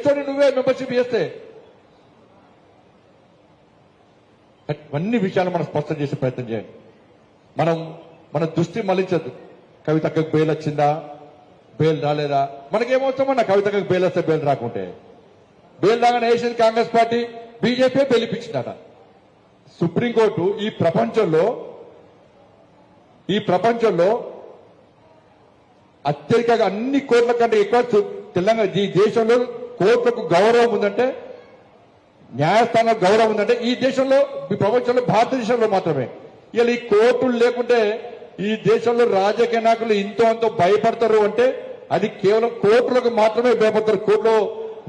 కేసుతో నువ్వే మెంబర్షిప్ చేస్తే అన్ని విషయాలు మనం స్పష్టం చేసే ప్రయత్నం చేయండి. మన దృష్టి మళ్లించద్దు. కవితకు బెయిల్ వచ్చిందా, బెయిల్ రాలేదా, మనకేమవుతామన్నా కవితకు బెయిల్ వస్తే బెయిల్ రాకుంటే. బెయిల్ రాగానే వేసింది కాంగ్రెస్ పార్టీ, బీజేపీ బెయిల్ ఇప్పించిందట. సుప్రీంకోర్టు ఈ ప్రపంచంలో అత్యధికంగా అన్ని కోర్టుల కంటే ఎక్కువ తెలంగాణ ఈ దేశంలో కోర్టులకు గౌరవం ఉందంటే, న్యాయస్థానాలకు గౌరవం ఉందంటే ఈ దేశంలో, ఈ ప్రపంచంలో భారతదేశంలో మాత్రమే. ఇలా ఈ కోర్టులు లేకుంటే ఈ దేశంలో రాజకీయ నాయకులు ఇంతో అంతో భయపడతారు అంటే అది కేవలం కోర్టులకు మాత్రమే భయపడతారు. కోర్టులో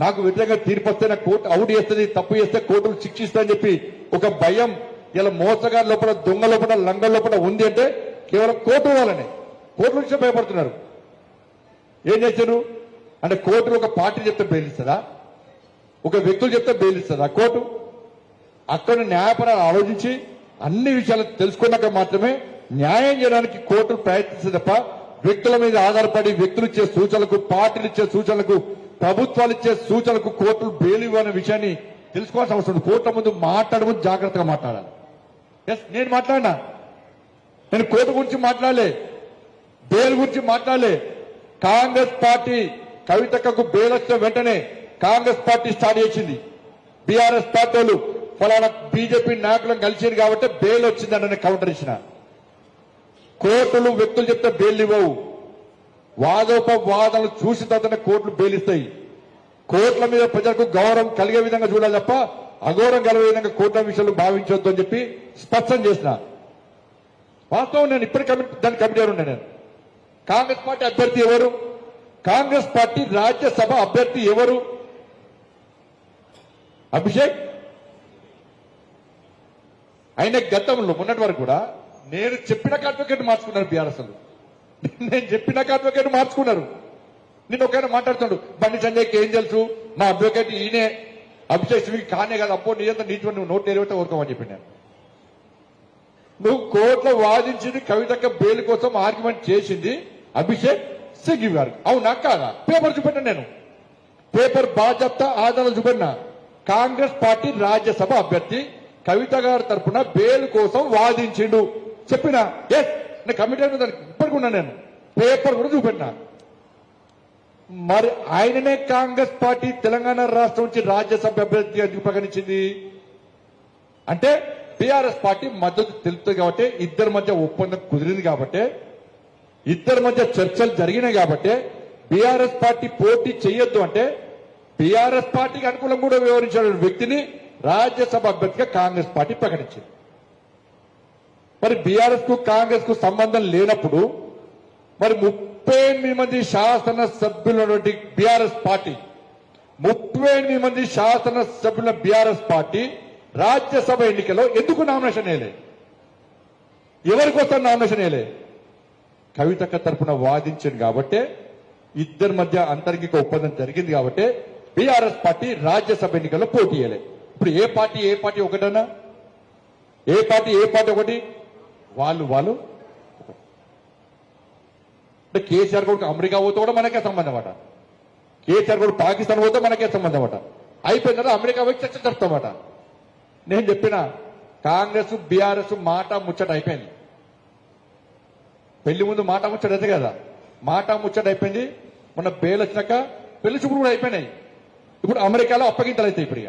నాకు వ్యతిరేకంగా తీర్పు వస్తే నాకు కోర్టు అవుట్ చేస్తుంది, తప్పు చేస్తే కోర్టులు శిక్షిస్తాయని చెప్పి ఒక భయం ఇలా మోసగారి లోపల, దొంగ లోపల, లంగ లోపల ఉంది అంటే కేవలం కోర్టు వాళ్ళనే. కోర్టుల నుంచి భయపడుతున్నారు. ఏం చేశారు అంటే కోర్టులు ఒక పార్టీ చెప్తే బెయిల్ ఇస్తుందా, ఒక వ్యక్తులు చెప్తే బెయిల్ ఇస్తుందా కోర్టు? అక్కడ న్యాయపరాలు ఆలోచించి అన్ని విషయాలు తెలుసుకున్నాక మాత్రమే న్యాయం చేయడానికి కోర్టులు ప్రయత్నిస్తుంది తప్ప వ్యక్తుల మీద ఆధారపడి వ్యక్తులు ఇచ్చే సూచనలకు, పార్టీలు ఇచ్చే సూచనలకు, ప్రభుత్వాలు ఇచ్చే సూచనలకు కోర్టులు బెయిల్ ఇవ్వనే విషయాన్ని తెలుసుకోవాల్సిన అవసరం ఉంది. కోర్టుల ముందు మాట్లాడము, జాగ్రత్తగా మాట్లాడాలి. నేను మాట్లాడినా, నేను కోర్టు గురించి మాట్లాడలే, బెయిల్ గురించి మాట్లాడలే. కాంగ్రెస్ పార్టీ కవితకు బెయిల్ వచ్చిన వెంటనే కాంగ్రెస్ పార్టీ స్టార్ట్ చేసింది. బీఆర్ఎస్ పార్టీ వాళ్ళు ఫలానా బీజేపీ నాయకులను కలిసింది కాబట్టి బెయిల్ వచ్చిందని కౌంటర్ ఇచ్చిన. కోర్టులు వ్యక్తులు చెప్తే బెయిల్ ఇవ్వవు. వాదోపవాదాలు చూసిన తర్వాతనే కోర్టులు బెయిల్ ఇస్తాయి. కోర్టుల మీద ప్రజలకు గౌరవం కలిగే విధంగా చూడాలి తప్ప అగౌరవం కలిగే విధంగా కోర్టుల విషయాలు భావించవద్దు అని చెప్పి స్పష్టం చేసిన. వాస్తవం నేను ఇప్పటికీ దాన్ని కమిటీ ఉన్నా. నేను కాంగ్రెస్ పార్టీ అభ్యర్థి ఎవరు? కాంగ్రెస్ పార్టీ రాజ్యసభ అభ్యర్థి ఎవరు? అభిషేక్. ఆయన గతంలో మొన్నటి వరకు కూడా నేను చెప్పిన అడ్వకేట్ మార్చుకున్నారు బీఆర్ఎస్. నేను చెప్పిన అడ్వకేట్ మార్చుకున్నారు. నేను ఒకైనా మాట్లాడుతాడు, బండి సంజయ్కి ఏం తెలుసు, నా అడ్వకేట్ ఈయనే, అభిషేక్ సింగ్కి కానే కాదు, అప్పో నీయంతా నీటి నువ్వు నోట్ ఎరిగితే ఊరుకోమని చెప్పి నేను. నువ్వు కోర్టులో వాదించింది కవితక్క బెయిల్ కోసం ఆర్గ్యుమెంట్ చేసింది అభిషేక్ సింగ్ గారు, అవునా కాదా? పేపర్ చూపెట్టాను నేను, పేపర్ బాధ్యత ఆధారాలు చూపెట్టినా. కాంగ్రెస్ పార్టీ రాజ్యసభ అభ్యర్థి కవిత గారి తరఫున బెయిల్ కోసం వాదించిండు చెప్పిన. ఎస్, నేను కమిటీ ఇప్పటికి ఉన్నా, నేను పేపర్ కూడా చూపెట్టినా. మరి ఆయననే కాంగ్రెస్ పార్టీ తెలంగాణ రాష్ట్రం నుంచి రాజ్యసభ అభ్యర్థి ఎందుకు ప్రకటించింది అంటే బీఆర్ఎస్ పార్టీ మద్దతు తెలుపుతుంది కాబట్టి, ఇద్దరి మధ్య ఒప్పందం కుదిరింది కాబట్టి, ఇద్దరి మధ్య చర్చలు జరిగినాయి కాబట్టి, బీఆర్ఎస్ పార్టీ పోటీ చేయొద్దు అంటే బీఆర్ఎస్ పార్టీకి అనుకూలంగా కూడా వ్యవహరించిన వ్యక్తిని రాజ్యసభ అభ్యర్థిగా కాంగ్రెస్ పార్టీ ప్రకటించింది. మరి బీఆర్ఎస్ కు కాంగ్రెస్ కు సంబంధం లేనప్పుడు మరి 38 మంది శాసన సభ్యులైనటువంటి బీఆర్ఎస్ పార్టీ, 38 మంది శాసన సభ్యుల బీఆర్ఎస్ పార్టీ రాజ్యసభ ఎన్నికల్లో ఎందుకు నామినేషన్ వేయలే? ఎవరి కోసం నామినేషన్ వేయలే? కవితక్క తరఫున వాదించింది కాబట్టి, ఇద్దరి మధ్య అంతర్గిక ఒప్పందం జరిగింది కాబట్టి బీఆర్ఎస్ పార్టీ రాజ్యసభ ఎన్నికల్లో పోటీ చేయలే. ఇప్పుడు ఏ పార్టీ ఒకటన్నా? ఏ పార్టీ ఒకటి? వాళ్ళు అంటే కేసీఆర్ కూడా అమెరికా పోతే కూడా మనకే సంబంధం అట, కేసీఆర్ కూడా పాకిస్తాన్ పోతే మనకే సంబంధం అట. అయిపోయిన తర్వాత అమెరికా పోయి చర్చ జరుపుతామట. నేను చెప్పిన కాంగ్రెస్ బీఆర్ఎస్ మాట ముచ్చట అయిపోయింది. పెళ్లి ముందు మాట ముచ్చట అయితే కదా, మాట ముచ్చట అయిపోయింది. మొన్న బెయిల్ వచ్చినాక పెళ్లి చూపులు కూడా అయిపోయినాయి. ఇప్పుడు అమెరికాలో అప్పగింతలు అవుతాయి. ఇప్పుడు